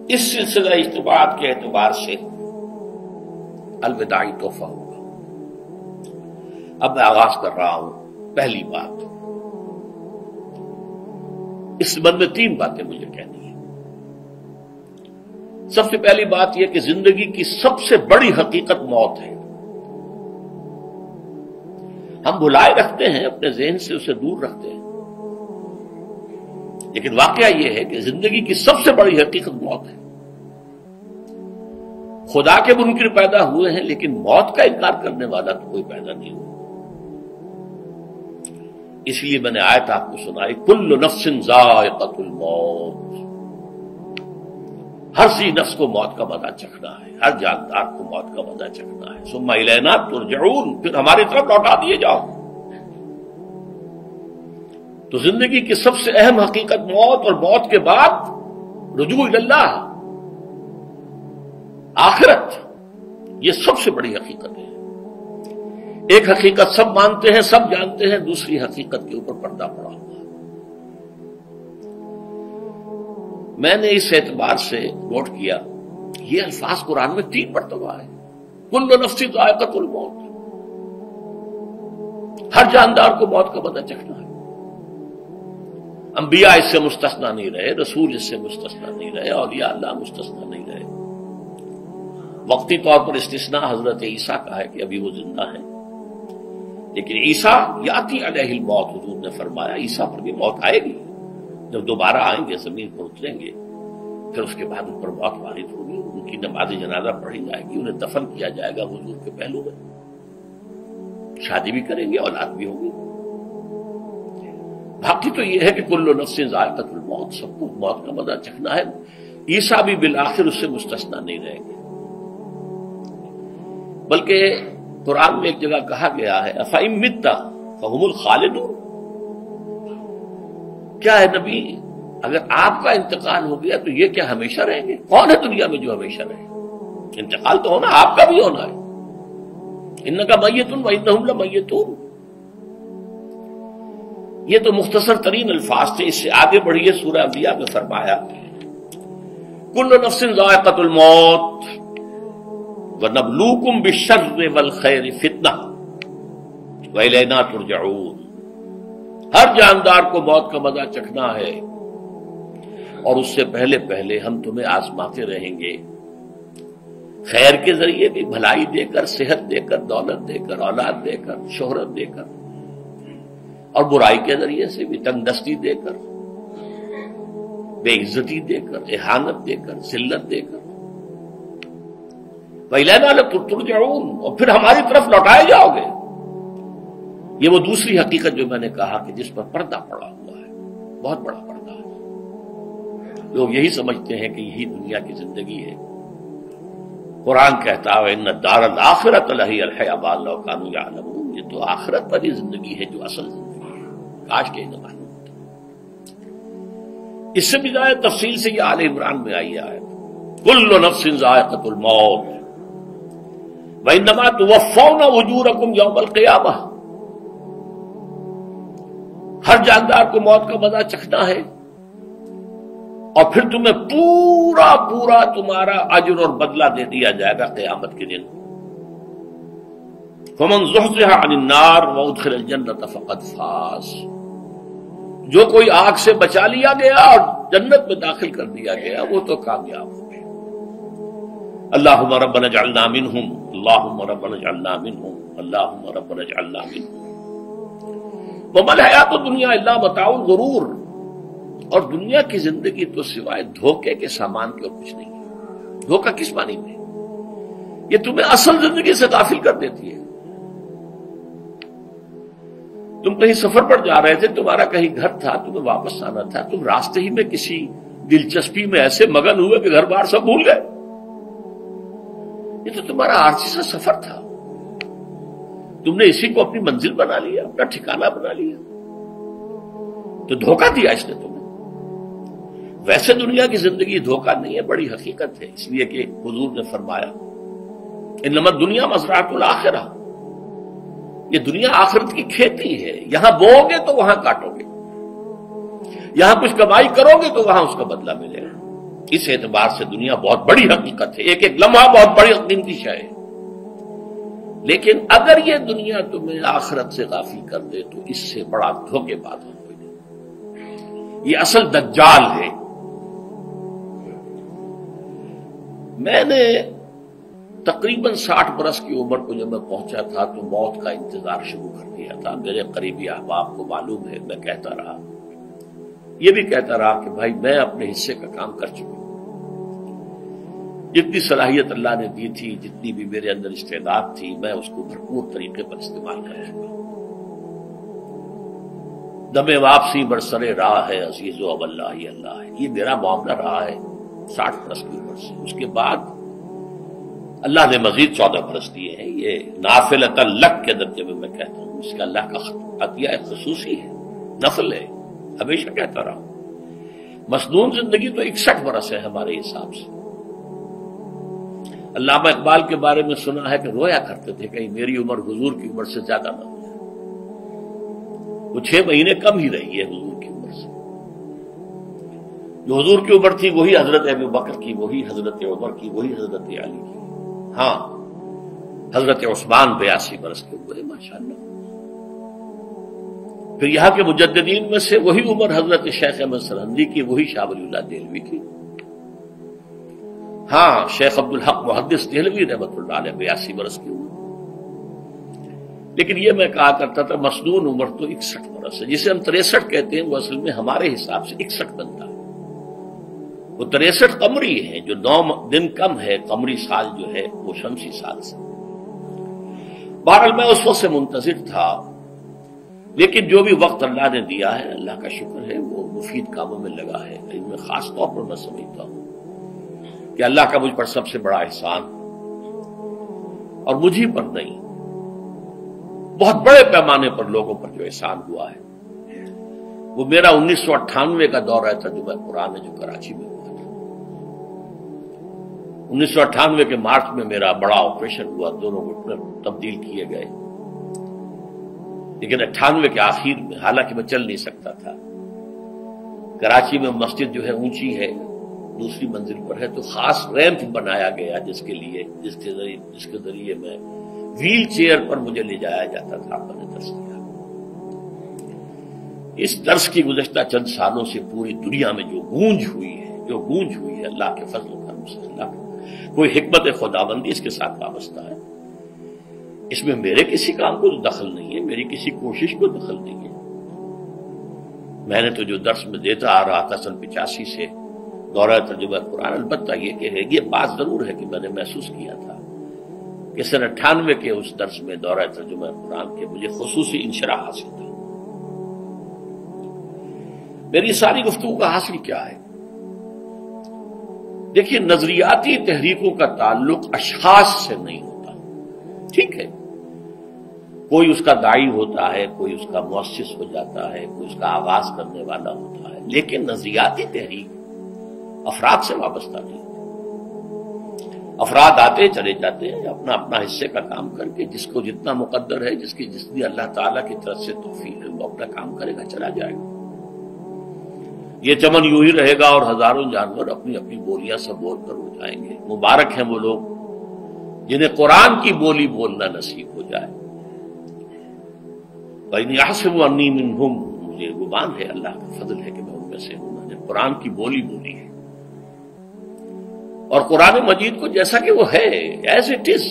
اس سلسلہ اجتماعات کے اعتبار سے الوداعی تحفہ ہوگا۔ اب میں آغاز کر رہا ہوں۔ پہلی بات، اس سبب میں 3 باتیں مجھے کہنی ہیں۔ سب سے پہلی بات یہ کہ زندگی کی سب سے بڑی حقیقت موت ہے۔ ہم بھلائے رکھتے ہیں، اپنے ذہن سے اسے دور رکھتے ہیں، لیکن واقعہ یہ ہے کہ زندگی کی سب سے بڑی حقیقت موت ہے۔ خدا کے منکر پیدا ہوئے ہیں، لیکن موت کا انکار کرنے والا تو کوئی پیدا نہیں ہوا۔ اس لیے میں نے آیت آپ کو سنائی، کل نفس ذائقۃ الموت، ہر سی نفس کو موت کا مزہ چکھنا ہے، ہر جاندار کو موت کا مزہ چکھنا ہے۔ ثم الینا ترجعون، پھر ہماری طرف لوٹا دیے جاؤ۔ تو زندگی کی سب سے اہم حقیقت موت، اور موت کے بعد رجوع اللہ، آخرت، یہ سب سے بڑی حقیقت ہے۔ ایک حقیقت سب مانتے ہیں، سب جانتے ہیں، دوسری حقیقت کے اوپر پردہ پڑا ہوا ہے۔ میں نے اس اعتبار سے نوٹ کیا، یہ الفاظ قرآن میں 3 مرتبہ ہے، کل نفس ذائقۃ الموت، ہر جاندار کو موت کا مزہ چکھنا ہے۔ انبیاء اس سے مستثنا نہیں رہے، رسول اس سے مستثنا نہیں رہے، اولیاء اللہ مستثنا نہیں رہے۔ وقتی طور پر استثناء حضرت عیسیٰ کا ہے کہ ابھی وہ زندہ ہیں، لیکن عیسیٰ یاتی علیہ الموت، حضور نے فرمایا عیسیٰ پر بھی موت آئے گی، جب دوبارہ آئیں گے زمین پر اتریں گے، پھر اس کے بعد ان پر موت وارد ہوگی، ان کی نماز جنازہ پڑھی جائے گی، انہیں دفن کیا جائے گا حضور کے پہلو میں، شادی بھی کریں گے، اولاد بھی ہوگی۔ باقی تو یہ ہے کہ کل نفس ذائقۃ الموت، سب کو موت کا مزہ چکھنا ہے۔ عیسیٰ بھی بالآخر اس سے مستثنا نہیں رہیں گے، بلکہ قرآن میں ایک جگہ کہا گیا ہے افإن مت فهم الخالدون، کیا ہے نبی اگر آپ کا انتقال ہو گیا تو یہ کیا ہمیشہ رہیں گے؟ کون ہے دنیا میں جو ہمیشہ رہے؟ انتقال تو ہونا، آپ کا بھی ہونا ہے۔ انک میت وانہم لمیتون، یہ تو مختصر ترین الفاظ تھے۔ اس سے آگے بڑھیے، سورہ انبیاء میں فرمایا کل نفس ذائقۃ الموت وَنَبْلُوكُمْ بِالشَّرِّ وَالْخَيْرِ فِتْنَةً وَإِلَيْنَا تُرْجَعُونَ، ہر جاندار کو موت کا مزہ چکھنا ہے، اور اس سے پہلے پہلے ہم تمہیں آزماتے رہیں گے، خیر کے ذریعے بھی، بھلائی دے کر، صحت دے کر، دولت دے کر، اولاد دے کر، شہرت دے کر، اور برائی کے ذریعے سے بھی، تنگ دستی دے کر، بے عزتی دے کر، اہانت دے کر، ذلت دے کر، وَإِلَيْنَا تُرْجَعُونَ، اور پھر ہماری طرف لوٹائے جاؤ گے۔ یہ وہ دوسری حقیقت جو میں نے کہا کہ جس پر پردہ پڑا ہوا ہے، بہت بڑا پردہ ہے۔ لوگ یہی سمجھتے ہیں کہ یہی دنیا کی زندگی ہے۔ قرآن کہتا ہے إِنَّ الدَّارَ الْآخِرَةَ لَهِيَ الْحَيَوَانُ لَوْ كَانُوا يَعْلَمُونَ، یہ تو آخرت والی زندگی ہے جو اصل زندگی ہے، کاش کہ انہیں معلوم ہوتا۔ اس سے بھی زیادہ تفصیل سے یہ آل عمران میں آئی ہے، كُلُّ نَفْسٍ ذَائِقَةُ الْمَوْتِ وَإِنَّمَا تُوَفَّوْنَ أُجُورَكُمْ يَوْمَ الْقِيَامَةِ، ہر جاندار کو موت کا مزہ چکھنا ہے، اور پھر تمہیں پورا پورا تمہارا اجر اور بدلہ دے دیا جائے گا قیامت کے دن۔ فَمَنْ زُحْزِحَ عَنِ النَّارِ وَأُدْخِلَ الْجَنَّةَ فَقَدْ فَازَ، جو کوئی آگ سے بچا لیا گیا اور جنت میں داخل کر دیا گیا وہ تو کامیاب ہو گیا۔ اللہم ربنا اجعلنا منہم، اللہم ربنا اجعلنا منہم، اللہم ربنا اجعلنا منہم۔ وما الحیات الدنیا الا متاع الغرور، اور دنیا کی زندگی تو سوائے دھوکے کے سامان کے اور کچھ نہیں ہے۔ دھوکہ کس معنی میں؟ یہ تمہیں اصل زندگی سے غافل کر دیتی ہے۔ تم کہیں سفر پر جا رہے تھے، تمہارا کہیں گھر تھا، تمہیں واپس آنا تھا، تم راستے ہی میں کسی دلچسپی میں ایسے مگن ہوئے کہ گھر بار سب بھول گئے۔ یہ تو تمہارا عارضی سا سفر تھا، تم نے اسی کو اپنی منزل بنا لیا، اپنا ٹھکانہ بنا لیا، تو دھوکہ دیا اس نے تمہیں۔ ویسے دنیا کی زندگی دھوکہ نہیں ہے، بڑی حقیقت ہے، اس لیے کہ حضور نے فرمایا انما الدنیا مزرعۃ الآخرہ، یہ دنیا آخرت کی کھیتی ہے، یہاں بو گے تو وہاں کاٹو گے، یہاں کچھ کمائی کرو گے تو وہاں اس کا بدلہ ملے گا۔ اس اعتبار سے دنیا بہت بڑی حقیقت ہے، ایک ایک لمحہ بہت بڑی قیمتی شے ہے، لیکن اگر یہ دنیا تمہیں آخرت سے غافل کر دے تو اس سے بڑا دھوکے باز ہو کوئی نہیں۔ یہ اصل دجال ہے۔ میں نے تقریباً 60 برس کی عمر کو جب میں پہنچا تھا تو موت کا انتظار شروع کر دیا تھا۔ میرے قریبی احباب کو معلوم ہے، میں کہتا رہا، یہ بھی کہتا رہا کہ بھائی میں اپنے حصے کا کام کر چکا ہوں، جتنی صلاحیت اللہ نے دی تھی، جتنی بھی میرے اندر استعداد تھی، میں اس کو بھرپور طریقے پر استعمال کر چکا ہوں۔ دم واپسی برسرے راہ ہے عزیز و اب اللہ ہی اللہ ہے، یہ میرا معاملہ رہا ہے 60 برس کی عمر سے۔ اس کے بعد اللہ نے مزید 14 برس دیے ہیں، یہ نافلۃ لک کے درجے میں کہتا ہوں، اس کا اللہ کا عطیہ خصوصی ہے، نفل ہے، ہمیشہ کہتا رہا ہوں۔ مسنون زندگی تو 61 برس ہے ہمارے حساب سے۔ علامہ اقبال کے بارے میں سنا ہے کہ رویا کرتے تھے کہیں میری عمر حضور کی عمر سے زیادہ نہ ہو جائے، وہ 6 مہینے کم ہی رہی ہے حضور کی عمر سے۔ جو حضور کی عمر تھی وہی حضرت ابو بکر کی، وہی حضرت عمر کی، وہی حضرت علی کی۔ ہاں، حضرت عثمان 82 برس کے ہوئے ماشاءاللہ۔ پھر یہاں کے مجددین میں سے وہی عمر حضرت شیخ احمد سرہندی کی، وہی شاہ ولی اللہ دہلوی کی۔ ہاں، شیخ عبدالحق محدث دہلوی رحمۃ اللہ علیہ 82 برس کی عمر۔ لیکن یہ میں کہا کرتا تھا مسنون عمر تو 61 برس ہے، جسے ہم 63 کہتے ہیں، وہ اصل میں ہمارے حساب سے 61 بنتا ہے۔ وہ 63 قمری ہے، جو 9 دن کم ہے، قمری سال جو ہے وہ شمسی سال سے۔ بہرحال میں اس وقت سے منتظر تھا، لیکن جو بھی وقت اللہ نے دیا ہے، اللہ کا شکر ہے، وہ مفید کاموں میں لگا ہے۔ ان میں خاص طور پر میں سمجھتا ہوں کہ اللہ کا مجھ پر سب سے بڑا احسان، اور مجھے پر نہیں، بہت بڑے پیمانے پر لوگوں پر جو احسان ہوا ہے، وہ میرا 1998 کا دورہ ترجمہ قرآن ہے جو کراچی میں ہوا تھا۔ 1998 کے مارچ میں میرا بڑا آپریشن ہوا، دونوں گھٹنے تبدیل کیے گئے، لیکن 98 کے آخر میں، حالانکہ میں چل نہیں سکتا تھا، کراچی میں مسجد جو ہے اونچی ہے، دوسری منزل پر ہے، تو خاص ریمپ بنایا گیا جس کے ذریعے میں ویل چیئر پر مجھے لے جایا جاتا تھا۔ میں نے درس دیا۔ اس درس کی گزشتہ چند سالوں سے پوری دنیا میں جو گونج ہوئی ہے اللہ کے فضل و کرم سے، اللہ کا کوئی حکمت خداوندی اس کے ساتھ وابستہ ہے۔ اس میں میرے کسی کام کو دخل نہیں ہے، میری کسی کوشش کو دخل نہیں ہے۔ میں نے تو جو درس میں دیتا آ رہا تھا سن 85 سے، دورہ ترجمہ قرآن، البتہ یہ بات ضرور ہے کہ میں نے محسوس کیا تھا کہ سن 98 کے اس درس میں دورہ ترجمہ قرآن کے مجھے خصوصی انشراح حاصل تھا۔ میری ساری گفتگو کا حاصل کیا ہے؟ دیکھیے، نظریاتی تحریکوں کا تعلق اشخاص سے نہیں ہوتا، ٹھیک ہے، کوئی اس کا داعی ہوتا ہے، کوئی اس کا مؤسس ہو جاتا ہے، کوئی اس کا آغاز کرنے والا ہوتا ہے، لیکن نظریاتی تحریک افراد سے وابستہ نہیں۔ افراد آتے چلے جاتے ہیں اپنا اپنا حصے کا کام کر کے، جس کو جتنا مقدر ہے، جتنی اللہ تعالیٰ کی طرف سے توفیق ہے، وہ اپنا کام کرے گا، چلا جائے گا۔ یہ چمن یوں ہی رہے گا اور ہزاروں جانور اپنی اپنی بولیاں سے بول کر ہو جائیں گے۔ مبارک ہیں وہ لوگ جنہیں قرآن کی بولی بولنا نصیب ہو جائے۔ وَإِنْ يَحْسَبُوا أَنِّي مِنْهُمْ، مجھے گمان ہے، اللہ کا فضل ہے کہ میں ان میں سے ہوں، میں نے قرآن کی بولی بولی ہے، اور قرآن مجید کو جیسا کہ وہ ہے، ایز اٹ از،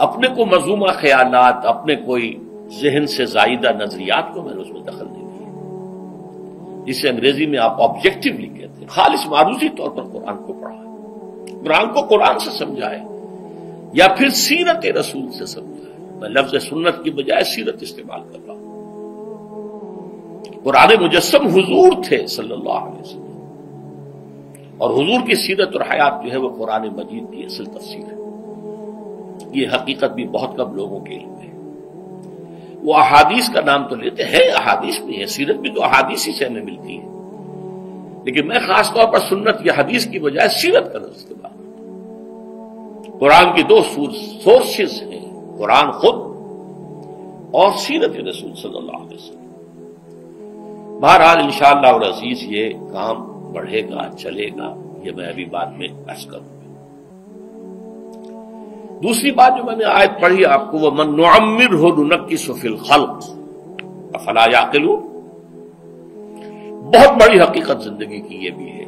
اپنے کو مذمومہ خیالات، اپنے کوئی ذہن سے زائدہ نظریات کو میں نے اس میں دخل نہیں دیا، جسے انگریزی میں آپ آبجیکٹیولی کہتے ہیں، خالص معروضی طور پر قرآن کو پڑھا، قرآن کو قرآن سے سمجھائے، یا پھر سیرت رسول سے سمجھائے۔ میں لفظ سنت کی بجائے سیرت استعمال کر رہا ہوں۔ قرآن مجسم حضور تھے صلی اللہ علیہ وسلم، اور حضور کی سیرت اور حیات جو ہے وہ قرآن مجید کی اصل تفسیر ہے۔ یہ حقیقت بھی بہت کم لوگوں کے علم ہے۔ وہ احادیث کا نام تو لیتے ہیں، احادیث بھی ہے، سیرت بھی تو احادیث ہی سے ہمیں ملتی ہے، لیکن میں خاص طور پر سنت یا حدیث کی بجائے سیرت کا لفظ استعمال کرتا ہوں۔ قرآن کی 2 سورسز ہیں، قرآن خود اور سیرت رسول صلی اللہ علیہ وسلم۔ بہرحال انشاءاللہ العزیز یہ کام بڑھے گا، چلے گا، یہ میں ابھی بعد میں عرض کروں گا۔ دوسری بات جو میں نے آیت پڑھی آپ کو، وَمَن نُعَمِّرْهُ نُنَكِّسُ فِي الْخَلْقِ أَفَلَا يَعْقِلُونَ، بہت بڑی حقیقت زندگی کی یہ بھی ہے،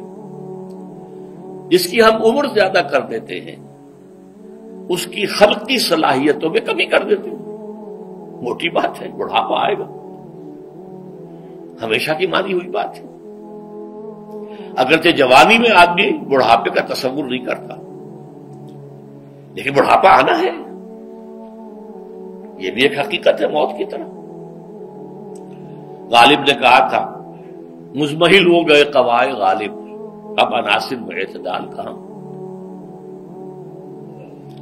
جس کی ہم عمر زیادہ کر دیتے ہیں اس کی خلقی صلاحیتوں میں کمی کر دیتے ہیں۔ موٹی بات ہے، بڑھاپا آئے گا، ہمیشہ کی مانی ہوئی بات ہے۔ اگرچہ جوانی میں آدمی بڑھاپے کا تصور نہیں کرتا، لیکن بڑھاپا آنا ہے، یہ بھی ایک حقیقت ہے موت کی طرح۔ غالب نے کہا تھا مزمحل ہو گئے قوائے غالب، اب عناصر میں اعتدال کہاں۔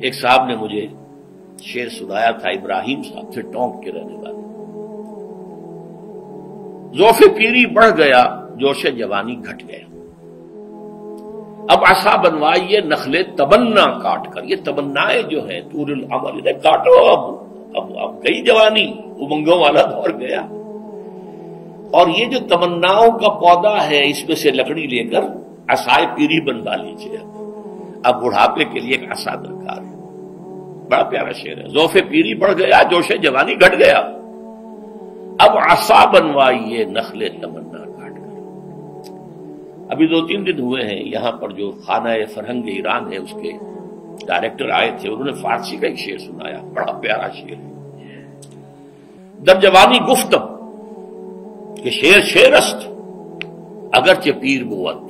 ایک صاحب نے مجھے شعر سنایا تھا، ابراہیم صاحب تھے ٹونک کے رہنے والے، ذوف پیری بڑھ گیا جوش جوانی گھٹ گیا، اب عصا بنوائیے نخلے تمنا کاٹ کر۔ یہ تمنائیں جو ہیں طول العمر، انہیں کاٹو، اب گئی جوانی، امنگوں والا دور گیا، اور یہ جو تمناؤں کا پودا ہے اس میں سے لکڑی لے کر عصائے پیری بنوا لیجیے، اب بڑھاپے کے لیے ایک عصا درکار ہے۔ بڑا پیارا شعر ہے، ذوف پیری بڑھ گیا جوش جوانی گھٹ گیا، اب عصا بنوائیے نخل تمنا کاٹ کر۔ ابھی 2-3 دن ہوئے ہیں یہاں پر جو خانہ فرہنگ ایران ہے اس کے ڈائریکٹر آئے تھے، انہوں نے فارسی کا ایک شعر سنایا، بڑا پیارا شعر ہے، در جوانی گفتم کہ شعر شعر است اگرچہ پیر بود۔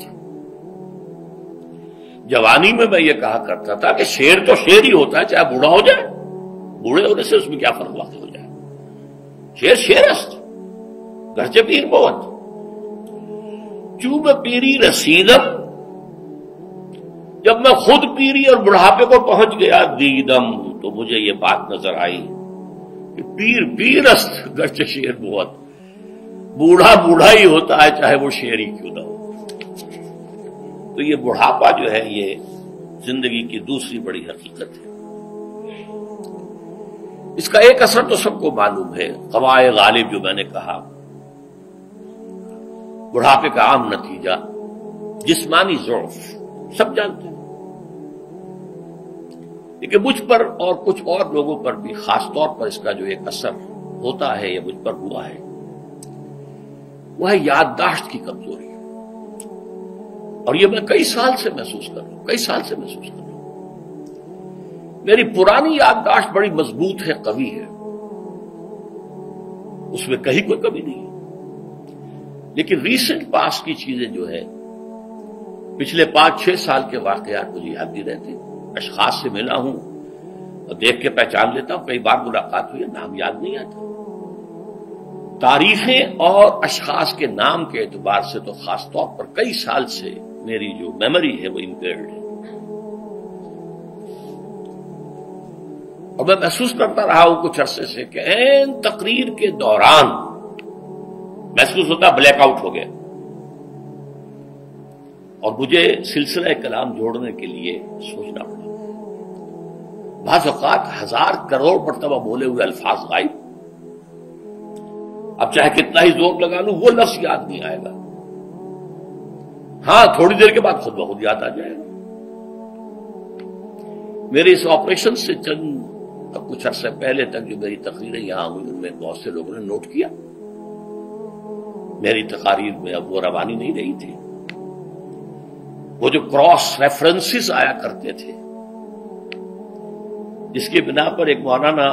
جوانی میں میں یہ کہا کرتا تھا کہ شعر تو شعر ہی ہوتا ہے، چاہے بوڑھا ہو جائے، بوڑھے ہونے سے اس میں کیا فرق واقع ہو جائے، شعر شعر است گرچہ پیر بود۔ چوب پیری رسیدم، جب میں خود پیری اور بڑھاپے کو پہنچ گیا، دیدم تو مجھے یہ بات نظر آئی کہ پیر پیر است گرچہ شعر بود، بوڑھا بوڑھا ہی ہوتا ہے چاہے وہ شعر ہی کیوں نہ ہو۔ تو یہ بڑھاپا جو ہے یہ زندگی کی دوسری بڑی حقیقت ہے۔ اس کا ایک اثر تو سب کو معلوم ہے، قوائے غالب جو میں نے کہا، بڑھاپے کا عام نتیجہ جسمانی ضعف، سب جانتے ہیں، لیکن مجھ پر اور کچھ اور لوگوں پر بھی خاص طور پر اس کا جو ایک اثر ہوتا ہے، یہ مجھ پر ہوا ہے، وہ ہے یادداشت کی کمزوری، اور یہ میں کئی سال سے محسوس کر رہا ہوں۔ میری پرانی یادداشت بڑی مضبوط ہے، قوی ہے، اس میں کہیں کوئی کمی نہیں ہے، لیکن ریسنٹ پاس کی چیزیں جو ہے، پچھلے 5-6 سال کے واقعات مجھے یاد نہیں رہتے، اشخاص سے ملا ہوں اور دیکھ کے پہچان لیتا ہوں، کئی بار ملاقات ہوئی ہے، نام یاد نہیں آتا، تاریخیں اور اشخاص کے نام کے اعتبار سے تو خاص طور پر کئی سال سے میری جو میموری ہے وہ امپیئرڈ ہے، اور میں محسوس کرتا رہا ہوں کچھ عرصے سے کہ عین تقریر کے دوران محسوس ہوتا بلیک آؤٹ ہو گیا، اور مجھے سلسلہ کلام جوڑنے کے لیے سوچنا پڑا۔ بعض اوقات 1000 کروڑ مرتبہ بولے ہوئے الفاظ غائب، اب چاہے کتنا ہی زور لگا لوں وہ لفظ یاد نہیں آئے گا، ہاں تھوڑی دیر کے بعد خود بخود یاد آ جائے گا۔ میرے اس آپریشن سے کچھ عرصے پہلے تک جو میری تقریریں یہاں ہوئی ان میں بہت سے لوگوں نے نوٹ کیا، میری تقاریر میں اب وہ روانی نہیں رہی تھی، وہ جو کراس ریفرنسز آیا کرتے تھے، جس کی بنا پر ایک مولانا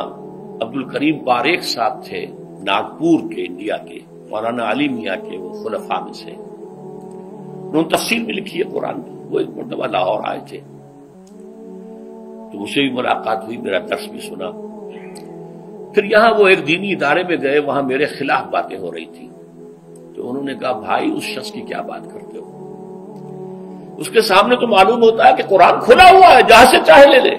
عبد الکریم پاریخ صاحب تھے ناگپور کے، انڈیا کے، مولانا علی میاں کے وہ خلفاء میں سے، انہوں نے تفسیر بھی لکھی ہے قرآن کی، وہ ایک مرتبہ لاہور آئے تھے تو مجھ سے بھی ملاقات ہوئی، میرا درس بھی سنا، پھر یہاں وہ ایک دینی ادارے میں گئے، وہاں میرے خلاف باتیں ہو رہی تھی، تو انہوں نے کہا بھائی اس شخص کی کیا بات کرتے ہو، اس کے سامنے تو معلوم ہوتا ہے کہ قرآن کھلا ہوا ہے، جہاں سے چاہے لے لے،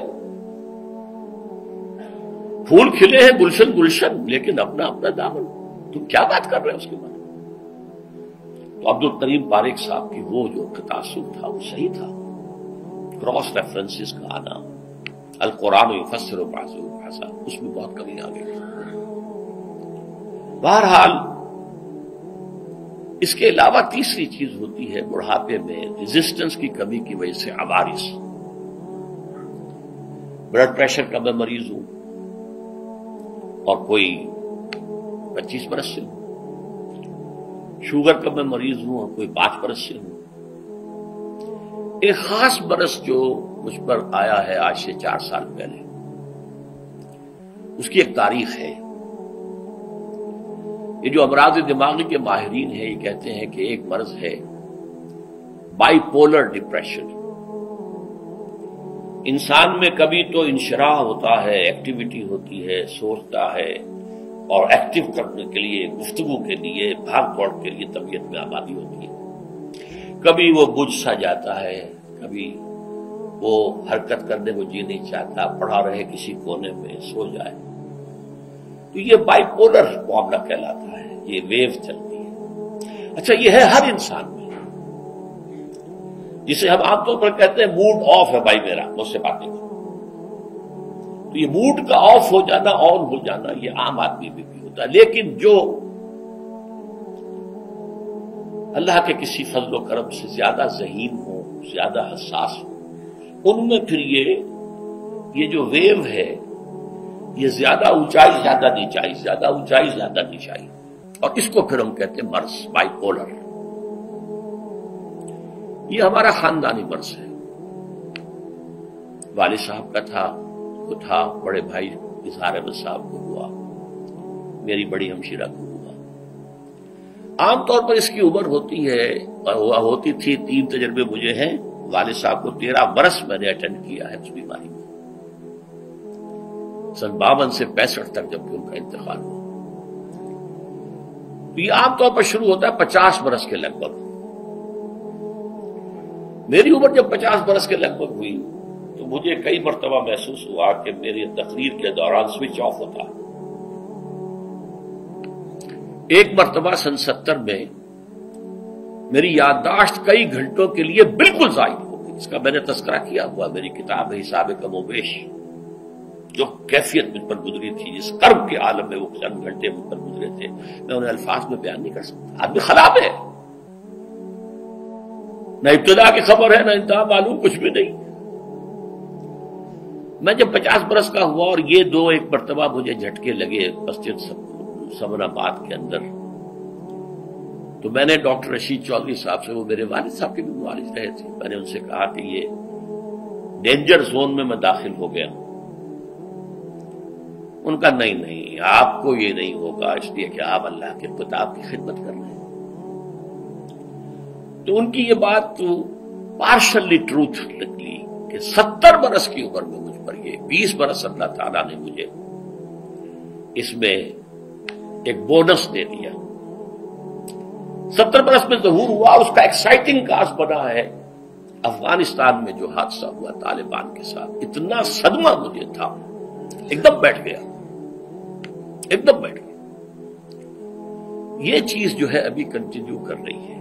پھول کھلے ہیں گلشن گلشن، لیکن اپنا اپنا دامن، تم کیا بات کر رہے ہیں اس کے بارے میں؟ تو عبد الکریم پاریخ صاحب کی وہ جو تاثر تھا وہ صحیح تھا، کراس ریفرنسز کا آنا، القرآن یفسر بعضہ بعضا، اس میں بہت کمی آ گئی۔ بہرحال اس کے علاوہ تیسری چیز ہوتی ہے بڑھاپے میں ریزسٹنس کی کمی کی وجہ سے عوارض. بلڈ پریشر کا میں مریض ہوں اور کوئی 25 برس سے ہوں، شوگر کا میں مریض ہوں اور کوئی 5 برس سے ہوں. ایک خاص برس جو مجھ پر آیا ہے آج سے 4 سال پہلے، اس کی ایک تاریخ ہے. یہ جو امراض دماغی کے ماہرین ہیں یہ کہتے ہیں کہ ایک مرض ہے بائی پولر ڈپریشن. انسان میں کبھی تو انشراح ہوتا ہے، ایکٹیویٹی ہوتی ہے، سوچتا ہے اور ایکٹیو کرنے کے لیے، گفتگو کے لیے، بھاگ دوڑ کے لیے طبیعت میں آبادی ہوتی ہے. کبھی وہ بجھ سا جاتا ہے، کبھی وہ حرکت کرنے کو جی نہیں چاہتا، پڑا رہے کسی کونے میں، سو جائے. تو یہ بائی پولر معاملہ کہلاتا ہے، یہ ویو چلتی ہے. اچھا یہ ہے ہر انسان میں، جسے ہم عام طور پر کہتے ہیں موڈ آف ہے بھائی میرا، مجھ سے باتیں کرو. تو یہ موڈ کا آف ہو جانا، آن ہو جانا، یہ عام آدمی بھی ہوتا ہے. لیکن جو اللہ کے کسی فضل و کرم سے زیادہ ذہین ہو، زیادہ حساس ہو، ان میں پھر یہ جو ویو ہے یہ زیادہ اونچائی زیادہ نیچائی، زیادہ اونچائی زیادہ نیچائی، اور اس کو پھر ہم کہتے ہیں مرض، بائی پولر. یہ ہمارا خاندانی مرض ہے. والد صاحب کا تھا، بڑے بھائی اظہار احمد صاحب کو ہوا، میری بڑی ہمشیرہ کو ہوا. عام طور پر اس کی عمر ہوتی ہے اور ہوتی تھی، 3 تجربے مجھے ہیں. والد صاحب کو 13 برس میں نے اٹینڈ کیا ہے اس بیماری میں، سن 52 سے 65 تک جب کہ ان کا انتقال ہوا. تو یہ عام طور پر شروع ہوتا ہے 50 برس کے لگ بھگ. میری عمر جب 50 برس کے لگ بھگ ہوئی تو مجھے کئی مرتبہ محسوس ہوا کہ میری تقریر کے دوران سوئچ آف ہوتا ہے. ایک مرتبہ سن 70 میں میری یادداشت کئی گھنٹوں کے لیے بالکل ضائع ہو گئی. اس کا میں نے تذکرہ کیا ہوا، میری کتاب ہے حساب کم و بیش. جو کیفیت مجھ پر گزری تھی، جس کرب کے عالم میں وہ چند گھنٹے مجھ پر گزرے تھے، میں انہیں الفاظ میں بیان نہیں کر سکتا. آدمی خراب ہے، نہ ابتدا کی خبر ہے نہ انتہا معلوم، کچھ بھی نہیں. میں جب 50 برس کا ہوا اور یہ ایک مرتبہ مجھے جھٹکے لگے مسجد سمن آباد کے اندر، تو میں نے ڈاکٹر رشید چودھری صاحب سے، وہ میرے والد صاحب کے بھی والد رہے تھے، میں نے ان سے کہا کہ یہ ڈینجر زون میں داخل ہو گیا ہوں. ان کا نہیں، آپ کو یہ نہیں ہوگا، اس لیے کہ آپ اللہ کے کتاب کی خدمت کر رہے ہیں. تو ان کی یہ بات تو پارشلی ٹروتھ نکلی کہ 70 برس کی عمر میں مجھ پر یہ 20 برس اللہ تعالیٰ نے مجھے اس میں ایک بونس دے دیا. 70 برس میں ظہور ہوا. اس کا ایکسائٹنگ کاز بنا ہے افغانستان میں جو حادثہ ہوا طالبان کے ساتھ. اتنا صدمہ مجھے تھا، ایک دم بیٹھ گیا. یہ چیز جو ہے ابھی کنٹینیو کر رہی ہے.